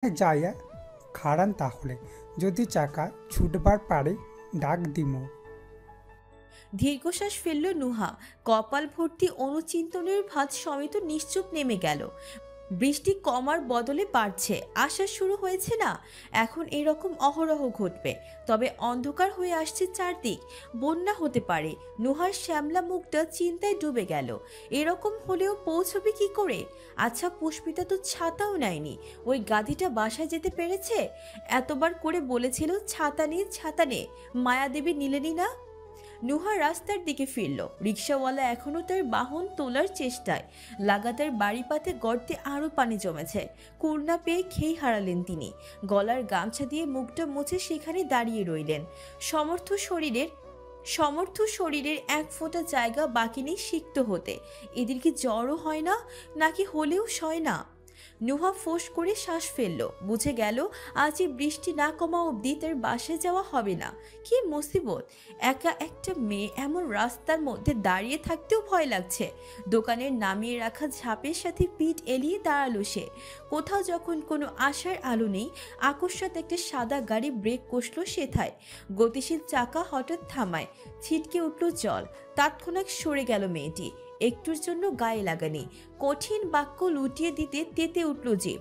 যাইয়া খাড়ান তাহলে যদি চাকা ছুটবার পারে ডাক দিমু। দীর্ঘশ্বাস ফেলল নুহা। কপাল ভর্তি অনুচিন্তনের ভাঁজ সমেত নিশ্চুপ নেমে গেল। বৃষ্টি কমার বদলে বাড়ছে, আসা শুরু হয়েছে না? এখন এরকম অহরহ ঘটবে। তবে অন্ধকার হয়ে আসছে চারদিক, বন্যা হতে পারে। নুহার শ্যামলা মুখটা চিন্তায় ডুবে গেল। এরকম হলেও পৌঁছবে কি করে? আচ্ছা, পুষ্পিতা তো ছাতাও নেয়নি। ওই গাধীটা বাসায় যেতে পেরেছে? এতবার করে বলেছিল ছাতা নিয়ে ছাতা নে, মায়াদেবী নিলেনি না। নুহা রাস্তার দিকে ফিরল। রিক্সাওয়ালা এখনো তার বাহন তোলার চেষ্টায়। লাগাতার বাড়িপাতে গর্তে আরো পানি জমেছে। কুর্না পেয়ে খেই হারালেন তিনি। গলার গামছা দিয়ে মুখটা মুছে সেখানে দাঁড়িয়ে রইলেন। সমর্থ শরীরের সমর্থ শরীরের এক ফোঁটা জায়গা বাকি নেই সিক্ত হতে। এদের কি জ্বরও হয় না, নাকি হলেও সয় না? নুহা ফোঁস করে শ্বাস ফেলল। বুঝে গেল আজ এই বৃষ্টি না কমা অবধি তার বাসায় যাওয়া হবে না। কি মুসিবত! একা একটা মেয়ে এমন রাস্তার মধ্যে দাঁড়িয়ে থাকতেও ভয় লাগছে। দোকানের নামিয়ে রাখা ঝাঁপের সাথে পিঠ এলিয়ে দাঁড়ালো সে। কোথাও যখন কোনো আশার আলো নেই, আকস্মাৎ একটা সাদা গাড়ি ব্রেক কষল সেথায়। গতিশীল চাকা হঠাৎ থামায়। ছিটকে উঠল জল। তৎক্ষণাৎ সরে গেল মেয়েটি। একটুর জন্য গায়ে লাগানি। কঠিন বাক্য লুটিয়ে দিতে তেতে উঠল জিভ।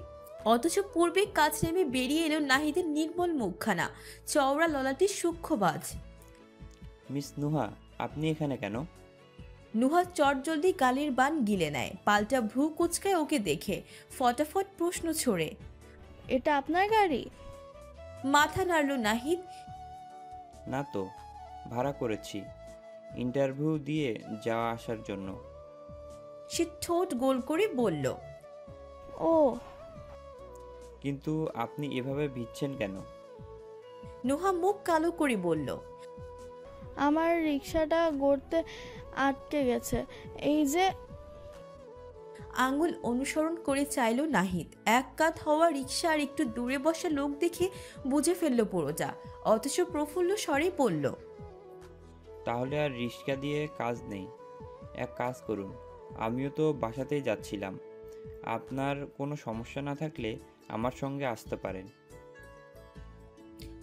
অথচ পূর্বে কাজ নেমে বেরিয়ে এলো নাহিদের নির্মল মুখখানা, চওড়া ললাটে সূক্ষ্মবাজ। মিস নুহা, আপনি এখানে কেন? নুহা চটজলদি গালের বান গিলে নেয়, পাল্টা ভ্রু কুচকায় ওকে দেখে। ফটাফট প্রশ্ন ছড়ে। এটা আপনার গাড়ি? মাথা নাড়ল নাহিদ। না তো, ভাড়া করেছি ইন্টারভিউ দিয়ে যাওয়া আসার জন্য। সে ঠোঁট গোল করে বলল। ও, কিন্তু আপনি এভাবে ভিজছেন কেন? নুহা মুখ কালো করে বলল। আমার রিক্সাটা গড়তে আটকে গেছে। এই যে। আঙুল অনুসরণ করে চাইল নাহিদ। এক কাত হওয়া রিক্সা আর একটু দূরে বসা লোক দেখে বুঝে ফেলল পুরোটা। অথচ প্রফুল্ল স্বরে বলল। তাহলে আর রিক্সা দিয়ে কাজ নেই। এক কাজ করুন, আমিও তো বাসাতেই যাচ্ছিলাম। আপনার কোনো সমস্যা না থাকলে আমার সঙ্গে আসতে পারেন।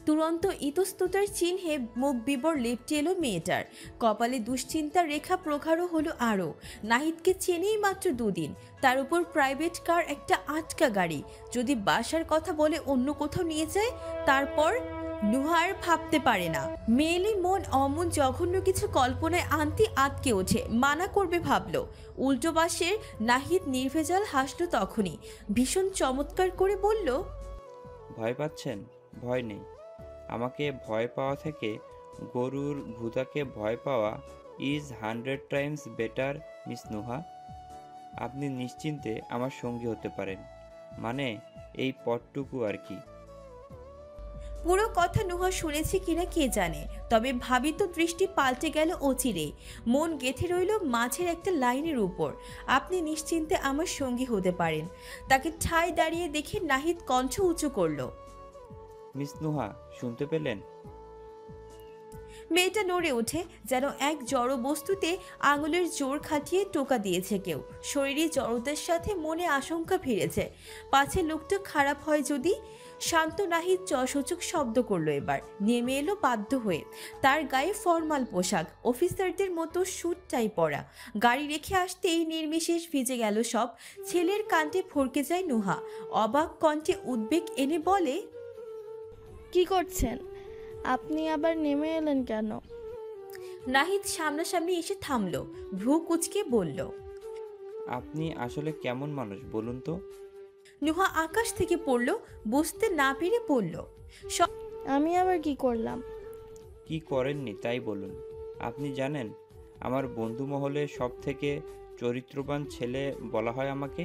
তুরন্ত ইতস্ততার চিহ্নে মুখ বিবর লেপটে এলো মেয়েটার। কপালে দুশ্চিন্তার রেখা প্রগাঢ় হলো আরও। নাহিদকে চেনেই মাত্র দুদিন, তার উপর প্রাইভেট কার, একটা আটকা গাড়ি। যদি বাসার কথা বলে অন্য কোথাও নিয়ে যায়, তারপর নুহা আর ভাবতে পারে না। মেয়েলি মন অমন জঘন্য কিছু কল্পনায় আনতে আটকে ওঠে। মানা করবে ভাবলো। উল্টো পাশের নাহিদ নির্ভেজাল হাসল তখনই। ভীষণ চমৎকার করে বলল। ভয় পাচ্ছেন? ভয় নেই। আমাকে ভয় পাওয়া থেকে গরুর ভূতাকে ভয় পাওয়া is 100 Times better miss Nuha. আপনি নিশ্চিন্তে আমার সঙ্গী হতে পারেন, মানে এই পথটুকু আর কি। পুরো কথা নুহা শুনেছে কিনা কে জানে, তবে ভাবিত দৃষ্টি পাল্টে গেল অচিরেই। মন গেঁথে রইল মাঝের একটা লাইনের উপর। আপনি নিশ্চিন্তে আমার সঙ্গী হতে পারেন। তাকে ঠায় দাঁড়িয়ে দেখে নাহিদ কণ্ঠ উঁচু করল। মিস নুহা, শুনতে পেলেন? মেয়েটা নড়ে ওঠে, যেন এক জড় বস্তুতে আঙুলের জোর খাটিয়ে টোকা দিয়েছে কেউ। শরীরে জড়তার সাথে মনে আশঙ্কা ফিরেছে, পাছে লোকটা খারাপ হয় যদি। শান্ত নাহিদ সূচক শব্দ করলো এবার। নেমে এলো বাধ্য হয়ে। তার গায়ে ফরমাল পোশাক, অফিসারদের মতো স্যুট টাই পরা। গাড়ি রেখে আসতেই নির্বিশেষ ভিজে গেল সব। ছেলের কাণ্ডে ভরকে যায় নুহা। অবাক কণ্ঠে উদ্বেগ এনে বলে। কি করছেন? আপনি আবার নেমে এলেন কেন? নাহিদ সামনাসামনি এসে থামলো, ভ্রু কুচকে বলল। আপনি আসলে কেমন মানুষ বলুন তো? নুহা আকাশ থেকে পড়ল, বুঝতে না পেরে পড়ল। আমি আবার কি করলাম? কি করেননি তাই বলুন। আপনি জানেন, আমার বন্ধু মহলে সব থেকে চরিত্রবান ছেলে বলা হয় আমাকে।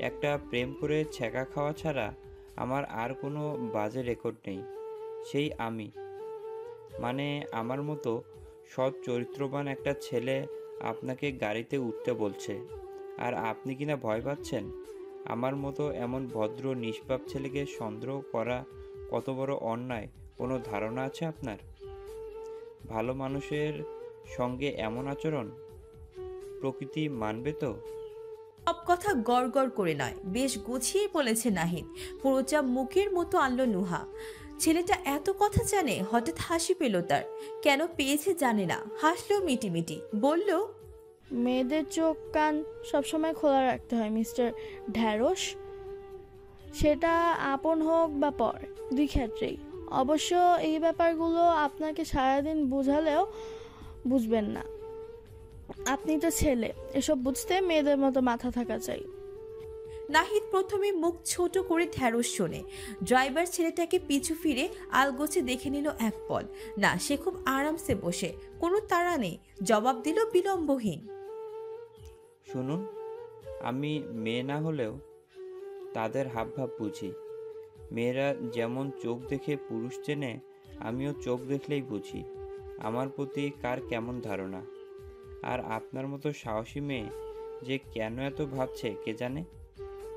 একটা প্রেম করে ছ্যাঁকা খাওয়া ছাড়া আমার আর কোনো বাজে রেকর্ড নেই। সেই আমি, মানে আমার মতো সৎ চরিত্রবান একটা ছেলে আপনাকে গাড়িতে উঠতে বলছে, আর আপনি কিনা ভয় পাচ্ছেন। আমার মতো এমন ভদ্র নিষ্পাপ ছেলেকে সন্দেহ করা কত বড় অন্যায় কোনো ধারণা আছে আপনার? ভালো মানুষের সঙ্গে এমন আচরণ প্রকৃতি মানবে তো? সব কথা গড় করে নয়, বেশ গুছিয়ে বলেছে নাহিদ। পুরোটা মুখের মতো আনলো নুহা। ছেলেটা এত কথা জানে, হঠাৎ হাসি পেল তার। কেন পেয়েছে জানে না, হাসলো মিটিমিটি, বলল, মেয়েদের চোখ কান সবসময় খোলা রাখতে হয় মিস্টার ঢ্যাঁড়স। সেটা আপন হোক বা পর, দুই ক্ষেত্রেই। অবশ্য এই ব্যাপারগুলো আপনাকে সারাদিন বোঝালেও বুঝবেন না। আপনি তো ছেলে, এসব বুঝতে মেয়েদের মতো মাথা থাকা চাই। নাহিদ প্রথমে মুখ ছোট করে ঢ্যাঁড়স শোনে। ড্রাইভার ছেলেটাকে পিছু ফিরে আলগোছে দেখে নিল এক পল। না, সে খুব আরামসে বসে, কোনো তাড়া নেই। জবাব দিল বিলম্বহীন, শুনুন, আমি মেয়ে না হলেও তাদের হাবভাব বুঝি। মেয়েরা যেমন চোখ দেখে পুরুষ চেনে, আমিও চোখ দেখলেই বুঝি আমার প্রতি কার কেমন ধারণা। আর আপনার মতো সাহসী মেয়ে যে কেন এত ভাবছে কে জানে।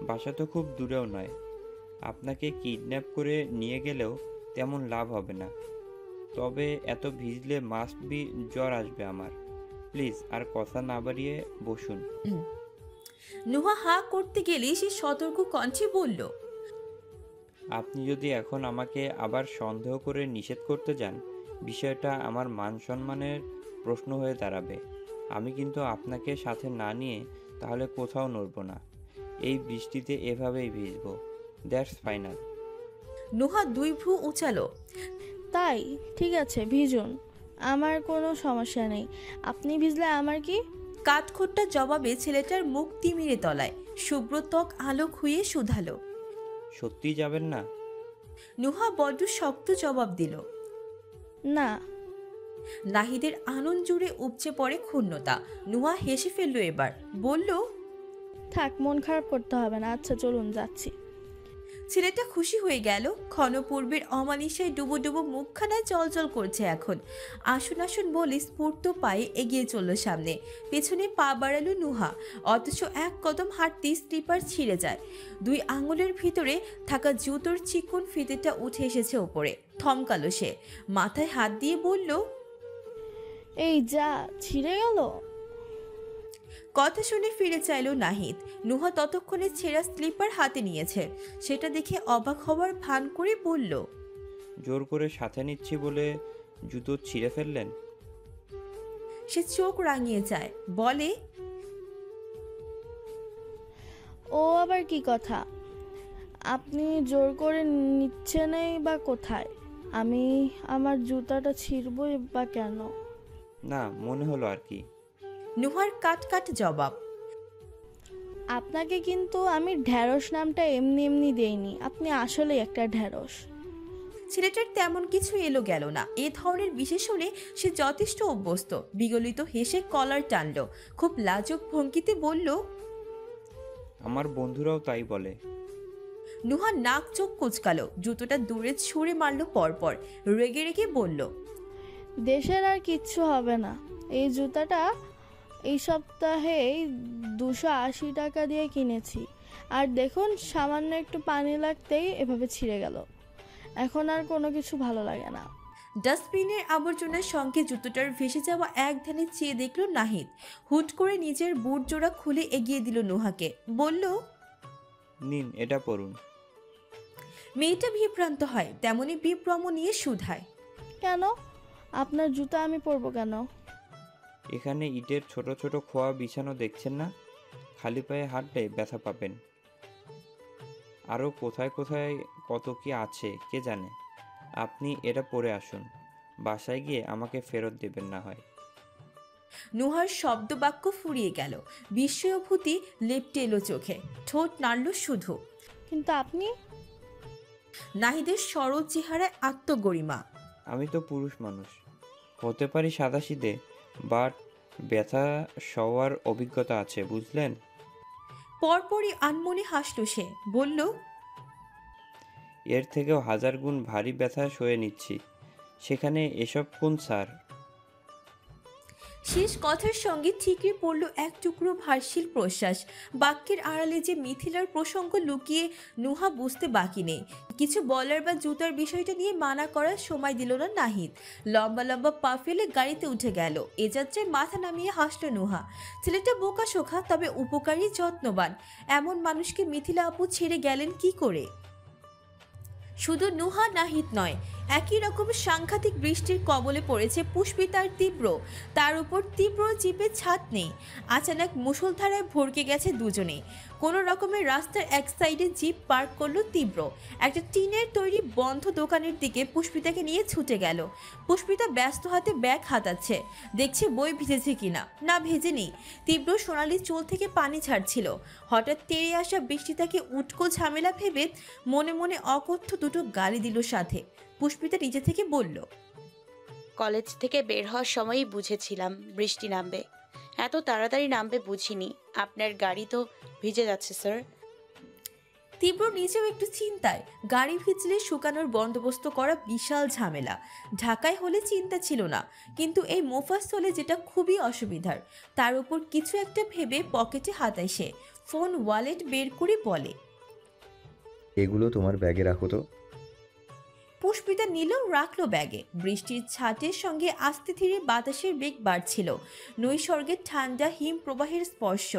বাসা তো খুব দূরেও নয়, আপনাকে কিডন্যাপ করে নিয়ে গেলেও তেমন লাভ হবে না। তবে এত ভিজলে মাস্ট বি জ্বর আসবে আমার। প্লিজ আর কথা না বাড়িয়ে বসুন। নুহা হা করতে গেলেই সে সতর্ক কণ্ঠে বলল, আপনি যদি এখন আমাকে আবার সন্দেহ করে নিষেধ করতে যান, বিষয়টা আমার মান সম্মানের প্রশ্ন হয়ে দাঁড়াবে। আমি কিন্তু আপনাকে সাথে না নিয়ে তাহলে কোথাও নড়ব না। এই বৃষ্টিতে এভাবেই ভিজবো। That's final. নুহা দুই ভ্রু উঁচালো। তাই ঠিক আছে, ভিজুন, আমার কোনো সমস্যা নেই। আপনি ভিজলে আমার কি? কাঠখোট্টা জবাবে ছেলেটার মুখ তিমিরে তলায়। শুভ্র ত্বক আলো খুঁয়ে শুধালো। সত্যিই যাবেন না? নুহা বড্ড শক্ত জবাব দিল। না। নাহিদের আনন্দ জুড়ে উপচে পড়ে ক্ষুণ্ণতা। নুহা হেসে ফেলল এবার, বলল, থাক, মন খারাপ করতে হবে না। আচ্ছা চলুন, যাচ্ছি। ছেলেটা খুশি হয়ে গেল। ক্ষণপূর্বের অমানিসায় ডুবো ডুবো মুখখানায় জলজল করছে এখন। আসুন আসুন বলে স্ফূর্ত পায়ে এগিয়ে চলল সামনে। পেছনে পা বাড়ালো নুহা, অথচ এক কদম হাঁটতেই স্লিপার ছিঁড়ে যায়। দুই আঙুলের ভিতরে থাকা জুতোর চিকন ফিতেটা উঠে এসেছে ওপরে। থমকালো সে, মাথায় হাত দিয়ে বলল, এই যা, ছিঁড়ে গেল। কথা শুনে ফিরে চাইল নাহিদ। নুহা ততক্ষণে ছেঁড়া স্লিপার হাতে নিয়েছে। সেটা দেখে অবাক হওয়ার ভান করে বলল, জোর করে সাথে নিচ্ছি বলে জুতো ছিঁড়ে ফেললেন? সে চোখ রাঙিয়ে যায়, বলে, ও আবার কি কথা? আপনি জোর করে নিচ্ছেনই বা কোথায়? আমি আমার জুতাটা ছিঁড়বই বা কেন? না, মনে হলো আর কি। নুহার কাট কাট জবাব। আপনাকে কিন্তু আমি ঢ্যাঁড়স নামটা এমনি এমনি দেইনি। আপনি আসলেই একটা ঢ্যাঁড়স। ছেলেটার তেমন কিছু এলো গেল না। এ ধরনের বিশেষণে সে যথেষ্ট অভ্যস্ত। বিগলিত হেসে কলার টানল, খুব লাজুক ভঙ্গিতে বলল। আমার বন্ধুরাও তাই বলে। নুহা নাক চোখ কুচকালো, জুতোটা দূরে ছুঁড়ে মারল পরপর। রেগে রেগে বলল, দেশের আর কিচ্ছু হবে না। এই জুতাটা এই সপ্তাহেই 280 টাকা দিয়ে কিনেছি। আর দেখুন, সামান্য একটু পানি লাগতেই এভাবে ছিঁড়ে গেল। এখন আর কোনো কিছু ভালো লাগে না। ডাস্টবিনের আবর্জনার সঙ্গে জুতোটার ভেসে যাওয়া এক ধ্যানে চেয়ে দেখল নাহিদ। হুট করে নিজের বুট জোড়া খুলে এগিয়ে দিল নুহাকে, বলল, নিন, এটা পড়ুন। মেয়েটা বিভ্রান্ত হয়, তেমনি বিভ্রম নিয়ে শুধায়, কেন? আপনার জুতা আমি পরবো কেন? এখানে ইটের ছোট ছোট খোয়া বিছানো দেখছেন না? খালি পায়ে হাঁটলে ব্যথা পাবেন। আরও কোথায় কোথায় কত কি আছে কে জানে। আপনি এটা পরে আসুন, বাসায় গিয়ে আমাকে ফেরত দেবেন না হয়। নুহার শব্দ বাক্য ফুরিয়ে গেল। বিস্ময়ভূতি লেপটে এলো চোখে, ঠোঁট নাড়ল শুধু। কিন্তু আপনি? নাহিদের সরল চেহারায় আত্মগরিমা। আমি তো পুরুষ মানুষ, হতে পারি সাদাসিধে, বাট ব্যথা সওয়ার অভিজ্ঞতা আছে, বুঝলেন? পরপরই আনমনে হাসল সে, বলল, এর থেকেও 1000 গুণ ভারী ব্যথা সয়ে নিচ্ছি, সেখানে এসব কোন স্যার? শেষ কথার সঙ্গে ঠিকই পড়ল এক টুকরো ভার্সিল প্রশ্বাস। বাক্যের আড়ালে যে মিথিলার প্রসঙ্গ লুকিয়ে নুহা বুঝতে বাকি নেই। কিছু বলার বা জুতার বিষয়টা নিয়ে মানা করার সময় দিল না নাহিদ। লম্বা লম্বা পা ফেলে গাড়িতে উঠে গেল। এ যাত্রায় মাথা নামিয়ে হাসল নুহা। ছেলেটা বোকা শোখা, তবে উপকারী, যত্নবান। এমন মানুষকে মিথিলা আপু ছেড়ে গেলেন কি করে? শুধু নুহা নাহিদ নয়, একই রকম সাংঘাতিক বৃষ্টির কবলে পড়েছে পুষ্পিতার তীব্র। তার উপর তীব্র জিপের ছাদ নেই। আচানক মুষলধারায় ভরকে গেছে দুজনে। কোনো রকমের রাস্তার এক সাইডে জিপ পার্ক করলো তীব্র। একটা টিনের তৈরি বন্ধ দোকানের দিকে পুষ্পিতাকে নিয়ে ছুটে গেল। পুষ্পিতা ব্যস্ত হাতে ব্যাগ হাতাচ্ছে, দেখছে বই ভিজেছে কিনা। না, ভেজেনি। তীব্র সোনালি চুল থেকে পানি ছাড়ছিল। হঠাৎ তেড়ে আসা বৃষ্টি তাকে উটকো ঝামেলা ভেবে মনে মনে অকথ্য দুটো গালি দিল সাথে। পুষ্পিতা নিজে থেকে বলল, কলেজ থেকে বের হওয়ার সময়ই বুঝেছিলাম বৃষ্টি নামবে। এত তাড়াতাড়ি নামবে বুঝিনি। আপনার গাড়ি তো ভিজে যাচ্ছে স্যার। তীব্র নিজেও একটু চিন্তায়। গাড়ি ভিজলে শুকানোর বন্দোবস্ত করা বিশাল ঝামেলা। ঢাকায় হলে চিন্তা ছিল না, কিন্তু এই মোফাসলে যেটা খুবই অসুবিধার। তার উপর কিছু একটা ভেবে পকেটে হাতায় সে। ফোন ওয়ালেট বের করে বলে, এগুলো তোমার ব্যাগে রাখো তো। পুষ্পিতা নিল, রাখলো ব্যাগে। বৃষ্টির ছাটের সঙ্গে আস্তে ধীরে বাতাসের বেগ বাড়ছিল। নৈসর্গের ঠান্ডা হিম প্রবাহের স্পর্শ।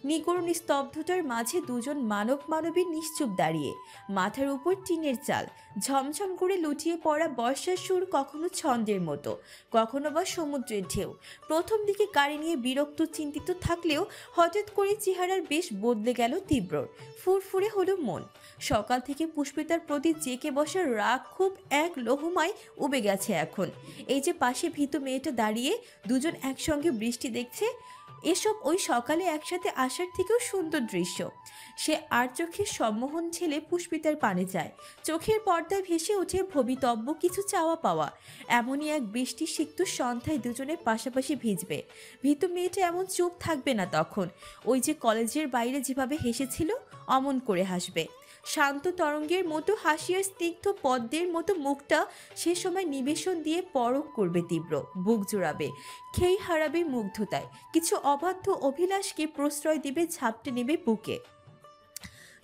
নিগড় নিস্তব্ধতার মাঝে দুজন মানব মানবী নিশ্চুপ দাঁড়িয়ে। মাথার উপর টিনের চাল, ঝমঝম করে লুটিয়ে পড়া বর্ষার সুর, কখনো ছন্দের মতো, কখনো বা সমুদ্রের ঢেউ। প্রথম দিকে গাড়ি নিয়ে বিরক্ত চিন্তিত থাকলেও হঠাৎ করে চেহারার বেশ বদলে গেল তীব্রর। ফুরফুরে হলো মন। সকাল থেকে পুষ্পিতার প্রতি জেকে বসার রাগ খুব এক লহুমায় উবে গেছে এখন। এই যে পাশে ভীত মেয়েটা দাঁড়িয়ে, দুজন একসঙ্গে বৃষ্টি দেখছে, এসব ওই সকালে একসাথে আসার থেকেও সুন্দর দৃশ্য। সে আর চোখের সম্মোহন ছেলে পুষ্পিতার পানে যায়। চোখের পর্দায় ভেসে ওঠে ভবিতব্য কিছু চাওয়া পাওয়া। এমনই এক বৃষ্টি সিক্ত সন্ধ্যায় দুজনে পাশাপাশি ভিজবে। ভীত মেয়েটা এমন চুপ থাকবে না তখন। ওই যে কলেজের বাইরে যেভাবে হেসেছিল, অমন করে হাসবে। শান্ত তরঙ্গের মতো হাসিয়ার স্নিগ্ধ পদ্মের মতো মুখটা সে সময় নিবেশন দিয়ে পরখ করবে তীব্র। বুক জোড়াবে, খেই হারাবে মুগ্ধতায়। কিছু অবাধ্য অভিলাষকে প্রশ্রয় দিবে, ঝাপটে নেবে বুকে।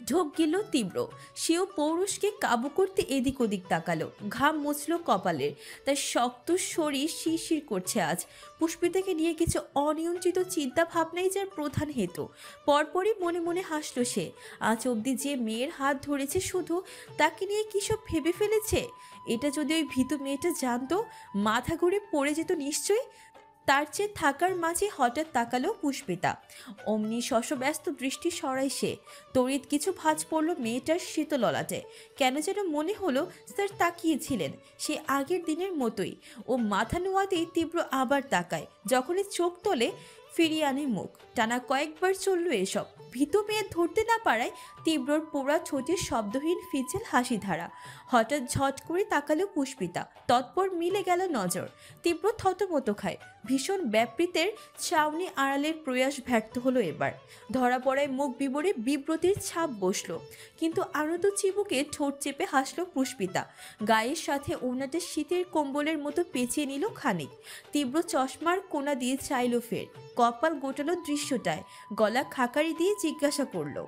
ঢোক গেল তীব্র। সেও পৌরুষকে কাবু করতে এদিক ওদিক তাকালো। ঘাম মুছল কপালের। তার শক্ত শরীর শিরশির করছে আজ। পুষ্পিতাকে নিয়ে কিছু অনিয়ন্ত্রিত চিন্তা ভাবনাই যার প্রধান হেতু। পরপরই মনে মনে হাসল সে। আজ অবধি যে মেয়ের হাত ধরেছে শুধু, তাকে নিয়ে কিসব ভেবে ফেলেছে। এটা যদি ওই ভীতু মেয়েটা জানতো, মাথা ঘুরে পড়ে যেত নিশ্চয়ই। তার চেয়ে থাকার মাঝে হঠাৎ তাকালো পুষ্পিতা। অমনি শশব্যস্ত দৃষ্টি সরাই সে। তড়িৎ কিছু ভাঁজ পড়ল মেয়েটার শীতললাটে। কেন যেন মনে হলো স্যার তাকিয়েছিলেন সে আগের দিনের মতোই। ও মাথা নোয়াতেই তীব্র আবার তাকায়। যখনই চোখ তোলে, ফিরিয়ে আনে মুখ। টানা কয়েকবার চলল এসব। ভীত মেয়ে ধরতে না পারায় তীব্রর পোড়া ঠোঁটের শব্দহীন ফিচেল হাসি ধারা। হঠাৎ ঝট করে তাকালো পুষ্পিতা। তৎপর মিলে গেল নজর। তীব্র থতমত খায়। ভীষণ ব্যাপৃতের ছাউনি আড়ালের প্রয়াস ব্যর্থ হলো এবার। ধরা পড়ায় মুখ বিবরে বিব্রতির ছাপ বসলো। কিন্তু আনন্দ চিবুকে ঠোঁট চেপে হাসলো পুষ্পিতা। গায়ের সাথে ওনাটা শীতের কম্বলের মতো পেঁচিয়ে নিল খানিক। তীব্র চশমার কোনা দিয়ে চাইল ফের। কপাল গোটালো দৃশ্যটায়। গলা খাকারি দিয়ে জিজ্ঞাসা করলো,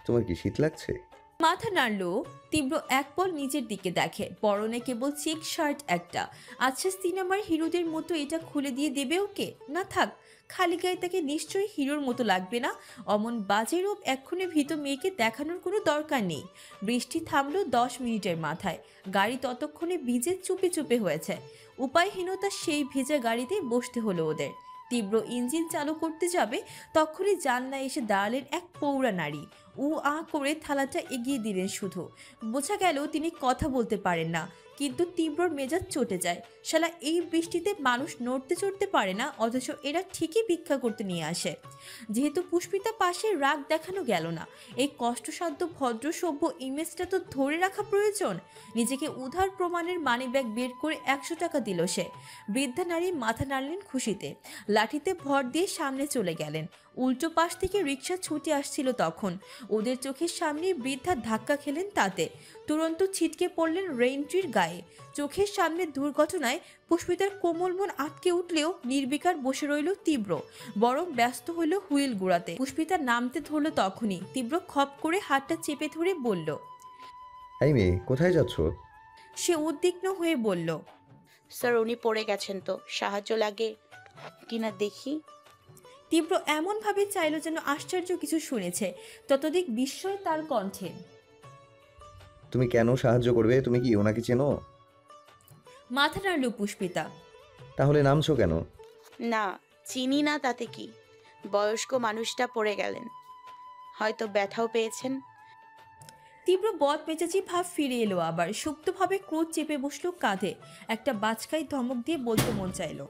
তোমার কি শীত লাগছে? মাথা নাড়ল। তীব্র এক পল নিজের দিকে দেখে। পরনে কেবল চেক শার্ট একটা। আচ্ছা, সিনেমার হিরোদের মতো এটা খুলে দিয়ে দেবে ওকে? না থাক, খালি গায়ে তাকে নিশ্চয়ই হিরোর মতো লাগবে না। অমন বাজে রূপ এক্ষুনি ভীত মেয়েকে দেখানোর কোনো দরকার নেই। বৃষ্টি থামলো 10 মিনিটের মাথায়। গাড়ি ততক্ষণে ভিজে চুপে চুপে হয়েছে। উপায়হীনতা সেই ভেজা গাড়িতে বসতে হলো ওদের। তীব্র ইঞ্জিন চালু করতে যাবে, তখনই জানলায় এসে দাঁড়ালেন এক পৌরা নারী। উ আ করে থালাটা এগিয়ে দিলেন শুধু। বোঝা গেল তিনি কথা বলতে পারেন না, কিন্তু তীব্রর মেজাজ চটে যায়। শালা এই বৃষ্টিতে মানুষ নড়তে চড়তে পারে না, অথচ এরা ঠিকই ভিক্ষা করতে নিয়ে আসে। যেহেতু পুষ্পিতা পাশে, রাগ দেখানো গেল না। এই কষ্টসাধ্য ভদ্র সভ্য ইমেজটা তো ধরে রাখা প্রয়োজন। নিজেকে উধার প্রমাণের মানিব্যাগ বের করে 100 টাকা দিল সে। বৃদ্ধা নারী মাথা নাড়লেন খুশিতে। লাঠিতে ভর দিয়ে সামনে চলে গেলেন। উল্টো পাশ থেকে রিক্সা ছুটে আসছিল তখন। ওদের চোখের সামনে বৃদ্ধা ধাক্কা খেলেন তাতে। তুরন্ত ছিটকে পড়লেন রেইনট্রির গায়ে। চোখের সামনে দুর্ঘটনায় পুষ্পিতার কোমল মন আটকে উঠলেও নির্বিকার বসে রইল তীব্র, বরং ব্যস্ত হইল হুইল গুড়াতে। পুষ্পিতা নামতে ধরল তখনই তীব্র খপ করে হাতটা চেপে ধরে বলল। এই মেয়ে, কোথায় যাচ্ছ? সে উদ্বিগ্ন হয়ে বলল, স্যার উনি পড়ে গেছেন, তো সাহায্য লাগে কিনা দেখি। তীব্র এমনভাবে চাইল যেন আশ্চর্য কিছু শুনেছে, ততোধিক বিস্ময় তার কণ্ঠে। তুমি কেন সাহায্য করবে? তুমি কি ওনাকে চেনো? মাথা নাড়ল পুষ্পিতা। তাহলে নামছো কেন? না, চিনি না তাতে কি, বয়স্ক মানুষটা পড়ে গেলেন, হয়তো ব্যথাও পেয়েছেন। তীব্র বদ মেজাজি ভাব ফিরে এলো আবার। সুপ্তভাবে ক্রোধ চেপে বসলো কাঁধে। একটা বাজকাই ধমক দিয়ে বলতে মন চাইলো,